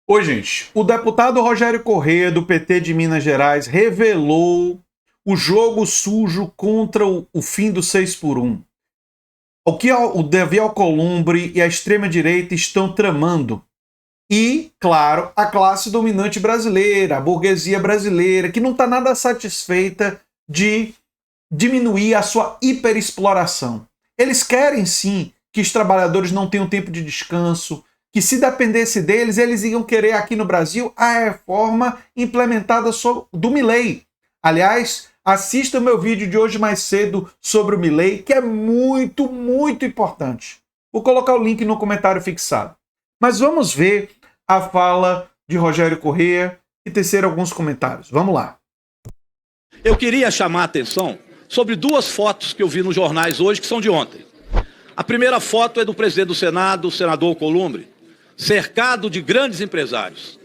Oi, gente. O deputado Rogério Corrêa, do PT de Minas Gerais, revelou o jogo sujo contra o fim do 6 por 1. O que o Davi Alcolumbre e a extrema-direita estão tramando. E, claro, a classe dominante brasileira, a burguesia brasileira, que não está nada satisfeita de diminuir a sua hiperexploração. Eles querem, sim, que os trabalhadores não tenham tempo de descanso, que se dependesse deles, eles iam querer aqui no Brasil a reforma implementada do Milei. Aliás, assista o meu vídeo de hoje mais cedo sobre o Milei, que é muito, muito importante. Vou colocar o link no comentário fixado. Mas vamos ver a fala de Rogério Corrêa e tecer alguns comentários. Vamos lá. Eu queria chamar a atenção sobre duas fotos que eu vi nos jornais hoje, que são de ontem. A primeira foto é do presidente do Senado, o senador Alcolumbre, cercado de grandes empresários,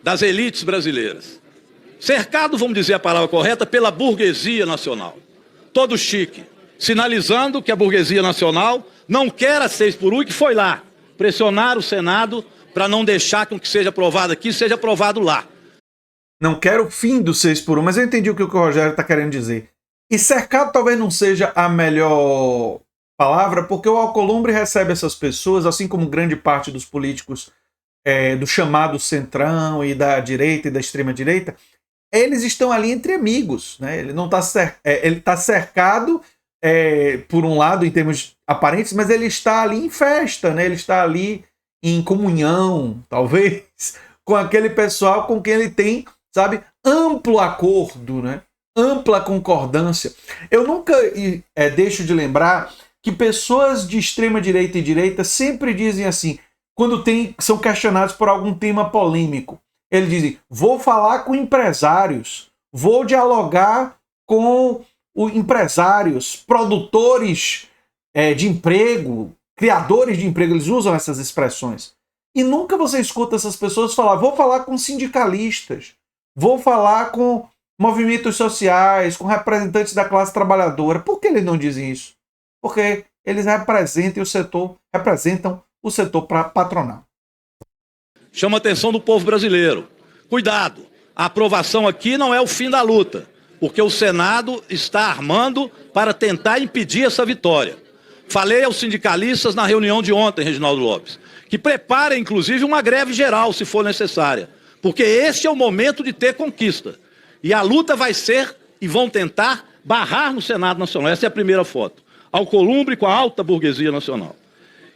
das elites brasileiras. Cercado, vamos dizer a palavra correta, pela burguesia nacional. Todo chique, sinalizando que a burguesia nacional não quer a 6 por 1 e que foi lá pressionar o Senado para não deixar que o que seja aprovado aqui seja aprovado lá. Não quero o fim do 6 por 1, mas eu entendi o que o Rogério está querendo dizer. E cercado talvez não seja a melhor palavra, porque o Alcolumbre recebe essas pessoas, assim como grande parte dos políticos do chamado centrão e da direita e da extrema-direita, eles estão ali entre amigos, né? Ele não tá ele está cercado, por um lado, em termos aparentes, mas ele está ali em festa, né? Ele está ali em comunhão, talvez, com aquele pessoal com quem ele tem, sabe, amplo acordo, né? Ampla concordância. Eu nunca deixo de lembrar que pessoas de extrema-direita e direita sempre dizem assim, quando são questionados por algum tema polêmico. Eles dizem, vou falar com empresários, vou dialogar com empresários, produtores de emprego, criadores de emprego, eles usam essas expressões. E nunca você escuta essas pessoas falar, vou falar com sindicalistas, vou falar com movimentos sociais, com representantes da classe trabalhadora. Por que eles não dizem isso? Porque eles representam o setor patronal. Chama a atenção do povo brasileiro. Cuidado, a aprovação aqui não é o fim da luta, porque o Senado está armando para tentar impedir essa vitória. Falei aos sindicalistas na reunião de ontem, Reginaldo Lopes, que preparem inclusive uma greve geral, se for necessária, porque este é o momento de ter conquista. E a luta vai ser, e vão tentar, barrar no Senado Nacional. Essa é a primeira foto. Alcolumbre com a alta burguesia nacional.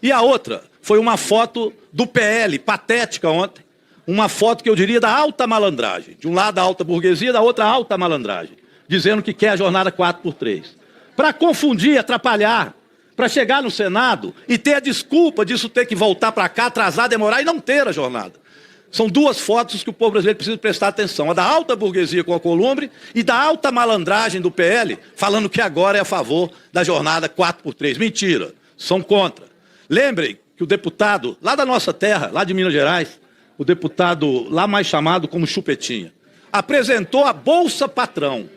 E a outra foi uma foto do PL, patética ontem, uma foto que eu diria da alta malandragem. De um lado a alta burguesia, da outra a alta malandragem, dizendo que quer a jornada 4x3. Para confundir, atrapalhar, para chegar no Senado e ter a desculpa disso ter que voltar para cá, atrasar, demorar e não ter a jornada. São duas fotos que o povo brasileiro precisa prestar atenção. A da alta burguesia com a Alcolumbre e da alta malandragem do PL, falando que agora é a favor da jornada 4x3. Mentira, são contra. Lembrem que o deputado lá da nossa terra, lá de Minas Gerais, o deputado lá mais chamado como Chupetinha, apresentou a Bolsa Patrão.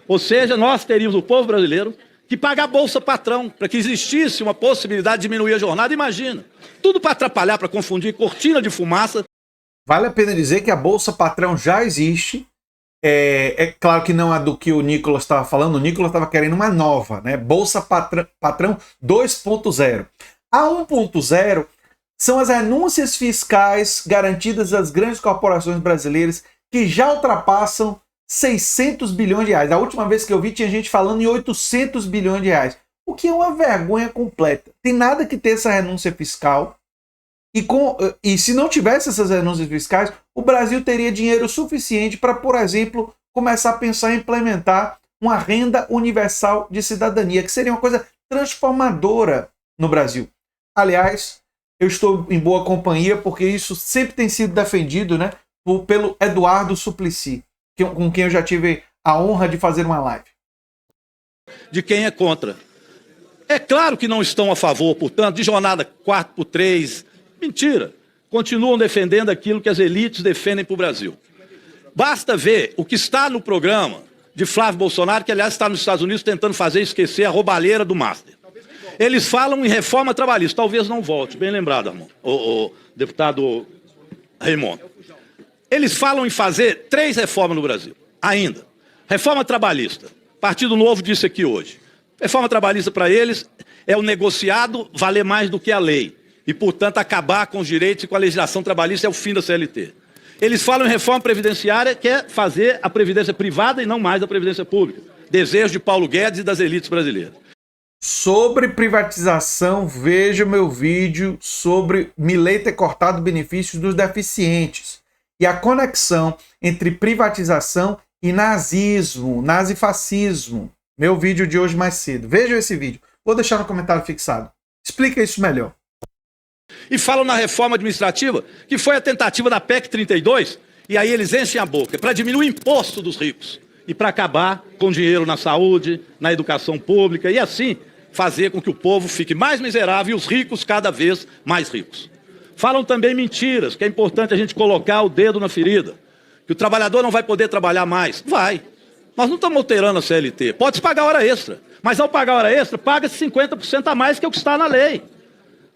Ou seja, nós teríamos, o povo brasileiro, que pagar Bolsa Patrão, para que existisse uma possibilidade de diminuir a jornada. Imagina, tudo para atrapalhar, para confundir, cortina de fumaça. Vale a pena dizer que a Bolsa Patrão já existe. É claro que não é do que o Nicolas estava falando. O Nicolas estava querendo uma nova, né? Bolsa Patrão 2.0. A 1.0 são as renúncias fiscais garantidas às grandes corporações brasileiras que já ultrapassam 600 bilhões de reais. A última vez que eu vi tinha gente falando em 800 bilhões de reais. O que é uma vergonha completa. Tem nada que ter essa renúncia fiscal. E se não tivesse essas renúncias fiscais, o Brasil teria dinheiro suficiente para, por exemplo, começar a pensar em implementar uma renda universal de cidadania, que seria uma coisa transformadora no Brasil. Aliás, eu estou em boa companhia, porque isso sempre tem sido defendido, né, pelo Eduardo Suplicy, com quem eu já tive a honra de fazer uma live. De quem é contra. É claro que não estão a favor, portanto, de jornada 4x3. Mentira. Continuam defendendo aquilo que as elites defendem para o Brasil. Basta ver o que está no programa de Flávio Bolsonaro, que aliás está nos Estados Unidos tentando fazer esquecer a roubalheira do Master. Eles falam em reforma trabalhista, talvez não volte, bem lembrado, irmão, o deputado Raimundo. Eles falam em fazer 3 reformas no Brasil, ainda. Reforma trabalhista. Partido Novo disse aqui hoje. Reforma trabalhista para eles é o negociado valer mais do que a lei. E, portanto, acabar com os direitos e com a legislação trabalhista é o fim da CLT. Eles falam em reforma previdenciária, que é fazer a previdência privada e não mais a previdência pública. Desejo de Paulo Guedes e das elites brasileiras. Sobre privatização, veja o meu vídeo sobre Milei ter cortado benefícios dos deficientes e a conexão entre privatização e nazismo, nazifascismo. Meu vídeo de hoje mais cedo. Veja esse vídeo. Vou deixar no comentário fixado. Explica isso melhor. E falam na reforma administrativa, que foi a tentativa da PEC 32, e aí eles enchem a boca para diminuir o imposto dos ricos e para acabar com dinheiro na saúde, na educação pública e assim fazer com que o povo fique mais miserável e os ricos cada vez mais ricos. Falam também mentiras, que é importante a gente colocar o dedo na ferida, que o trabalhador não vai poder trabalhar mais. Vai. Nós não estamos alterando a CLT. Pode-se pagar hora extra, mas ao pagar hora extra, paga-se 50% a mais que é o que está na lei.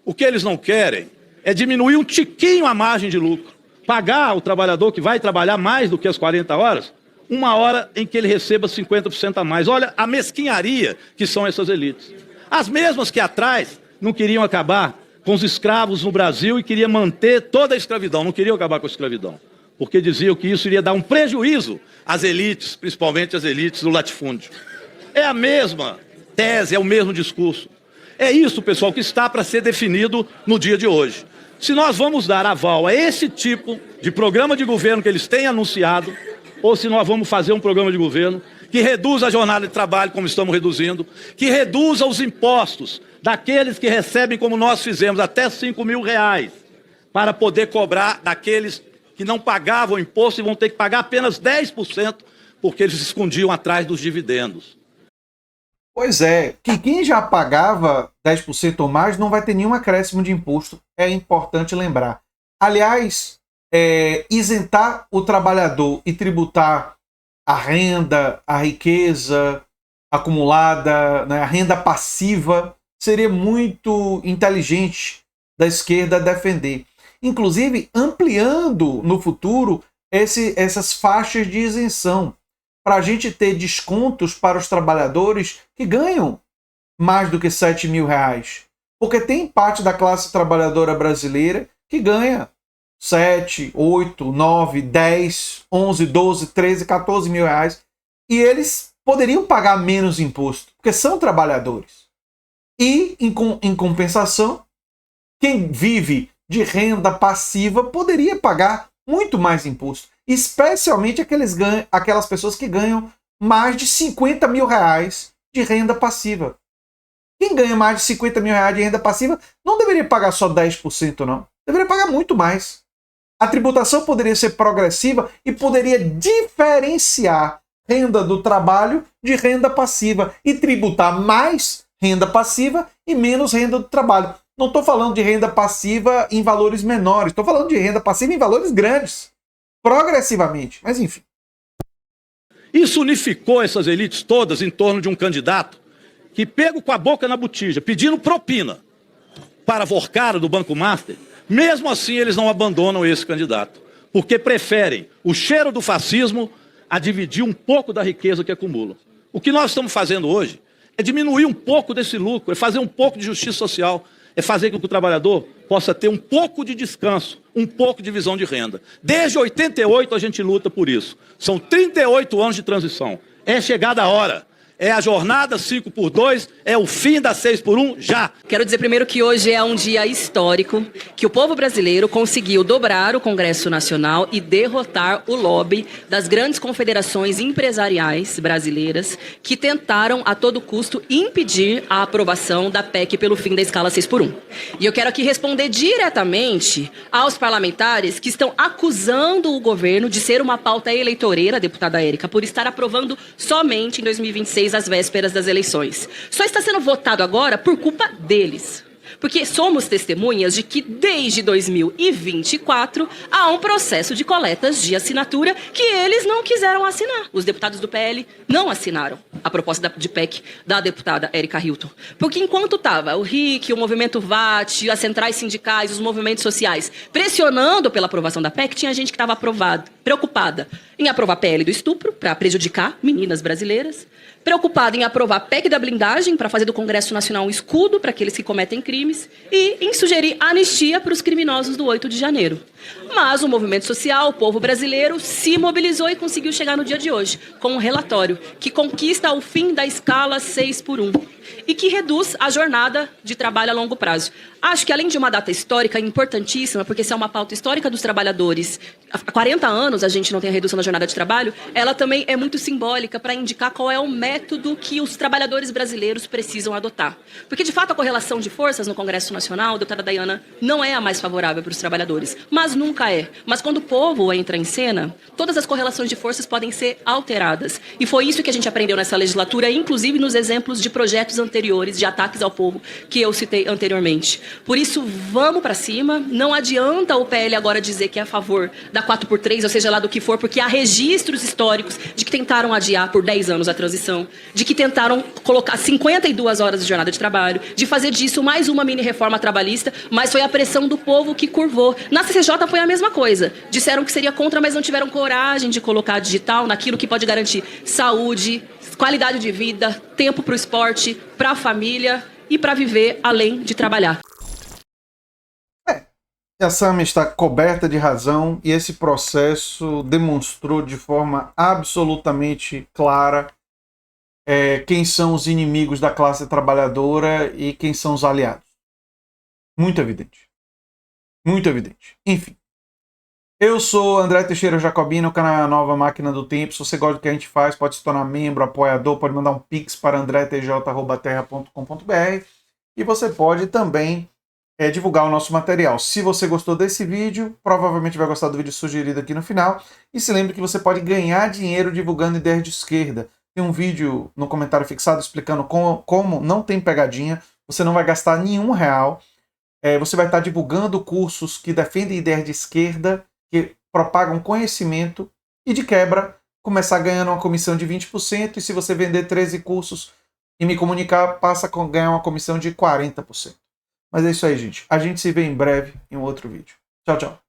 O que eles não querem é diminuir um tiquinho a margem de lucro. Pagar o trabalhador que vai trabalhar mais do que as 40 horas, uma hora em que ele receba 50% a mais. Olha a mesquinharia que são essas elites. As mesmas que atrás não queriam acabar com os escravos no Brasil e queriam manter toda a escravidão, não queriam acabar com a escravidão, porque diziam que isso iria dar um prejuízo às elites, principalmente às elites do latifúndio. É a mesma tese, é o mesmo discurso. É isso, pessoal, que está para ser definido no dia de hoje. Se nós vamos dar aval a esse tipo de programa de governo que eles têm anunciado, ou se nós vamos fazer um programa de governo que reduza a jornada de trabalho, como estamos reduzindo, que reduza os impostos daqueles que recebem, como nós fizemos, até R$5.000, para poder cobrar daqueles que não pagavam imposto e vão ter que pagar apenas 10%, porque eles se escondiam atrás dos dividendos. Pois é, que quem já pagava 10% ou mais não vai ter nenhum acréscimo de imposto, é importante lembrar. Aliás, isentar o trabalhador e tributar a renda, a riqueza acumulada, né, a renda passiva, seria muito inteligente da esquerda defender. Inclusive, ampliando no futuro essas faixas de isenção, para a gente ter descontos para os trabalhadores que ganham mais do que R$7.000. Porque tem parte da classe trabalhadora brasileira que ganha 7, 8, 9, 10, 11, 12, 13, 14 mil reais. E eles poderiam pagar menos imposto, porque são trabalhadores. E, em compensação, quem vive de renda passiva poderia pagar muito mais imposto. Especialmente aquelas pessoas que ganham mais de R$50.000 de renda passiva. Quem ganha mais de R$50.000 de renda passiva não deveria pagar só 10%, não. Deveria pagar muito mais. A tributação poderia ser progressiva e poderia diferenciar renda do trabalho de renda passiva e tributar mais renda passiva e menos renda do trabalho. Não estou falando de renda passiva em valores menores, estou falando de renda passiva em valores grandes, progressivamente, mas enfim. Isso unificou essas elites todas em torno de um candidato que, pego com a boca na botija, pedindo propina para Vorcara do Banco Master, mesmo assim eles não abandonam esse candidato, porque preferem o cheiro do fascismo a dividir um pouco da riqueza que acumulam. O que nós estamos fazendo hoje é diminuir um pouco desse lucro, é fazer um pouco de justiça social, é fazer com que o trabalhador possa ter um pouco de descanso, um pouco de visão de renda. Desde 88 a gente luta por isso. São 38 anos de transição. É chegada a hora. É a jornada 5x2, é o fim da 6x1, já. Quero dizer primeiro que hoje é um dia histórico, que o povo brasileiro conseguiu dobrar o Congresso Nacional e derrotar o lobby das grandes confederações empresariais brasileiras que tentaram a todo custo impedir a aprovação da PEC pelo fim da escala 6x1. E eu quero aqui responder diretamente aos parlamentares que estão acusando o governo de ser uma pauta eleitoreira, deputada Érica, por estar aprovando somente em 2026 às vésperas das eleições. Só está sendo votado agora por culpa deles. Porque somos testemunhas de que desde 2024 há um processo de coletas de assinatura que eles não quiseram assinar. Os deputados do PL não assinaram. a proposta de PEC da deputada Érica Hilton. Porque enquanto estava o RIC, o movimento VAT, as centrais sindicais, os movimentos sociais pressionando pela aprovação da PEC, tinha gente que estava preocupada em aprovar a PL do estupro, para prejudicar meninas brasileiras, preocupada em aprovar a PEC da blindagem, para fazer do Congresso Nacional um escudo para aqueles que cometem crimes, e em sugerir anistia para os criminosos do 8 de janeiro. Mas o movimento social, o povo brasileiro, se mobilizou e conseguiu chegar no dia de hoje, com um relatório que conquista o fim da escala 6x1 e que reduz a jornada de trabalho a longo prazo. Acho que, além de uma data histórica importantíssima, porque essa é uma pauta histórica dos trabalhadores, há 40 anos a gente não tem a redução da jornada de trabalho, ela também é muito simbólica para indicar qual é o método que os trabalhadores brasileiros precisam adotar. Porque, de fato, a correlação de forças no Congresso Nacional, a doutora Dayana, não é a mais favorável para os trabalhadores, mas nunca é. Mas quando o povo entra em cena, todas as correlações de forças podem ser alteradas. E foi isso que a gente aprendeu nessa legislatura, inclusive nos exemplos de projetos anteriores de ataques ao povo que eu citei anteriormente. Por isso, vamos para cima. Não adianta o PL agora dizer que é a favor da 4x3, ou seja lá do que for, porque há registros históricos de que tentaram adiar por 10 anos a transição, de que tentaram colocar 52 horas de jornada de trabalho, de fazer disso mais uma mini-reforma trabalhista, mas foi a pressão do povo que curvou. Na CCJ foi a mesma coisa. Disseram que seria contra, mas não tiveram coragem de colocar digital naquilo que pode garantir saúde, qualidade de vida, tempo para o esporte, para a família e para viver além de trabalhar. A Sami está coberta de razão e esse processo demonstrou de forma absolutamente clara quem são os inimigos da classe trabalhadora e quem são os aliados. Muito evidente. Muito evidente. Enfim. Eu sou André Teixeira Jacobino, o canal é a Nova Máquina do Tempo. Se você gosta do que a gente faz, pode se tornar membro, apoiador, pode mandar um pix para andretj@terra.com.br e você pode também divulgar o nosso material. Se você gostou desse vídeo, provavelmente vai gostar do vídeo sugerido aqui no final. E se lembre que você pode ganhar dinheiro divulgando ideias de esquerda. Tem um vídeo no comentário fixado explicando como não tem pegadinha, você não vai gastar nenhum real. Você vai estar divulgando cursos que defendem ideias de esquerda, que propagam conhecimento e, de quebra, começar ganhando uma comissão de 20%. E se você vender 13 cursos e me comunicar, passa a ganhar uma comissão de 40%. Mas é isso aí, gente. A gente se vê em breve em um outro vídeo. Tchau, tchau.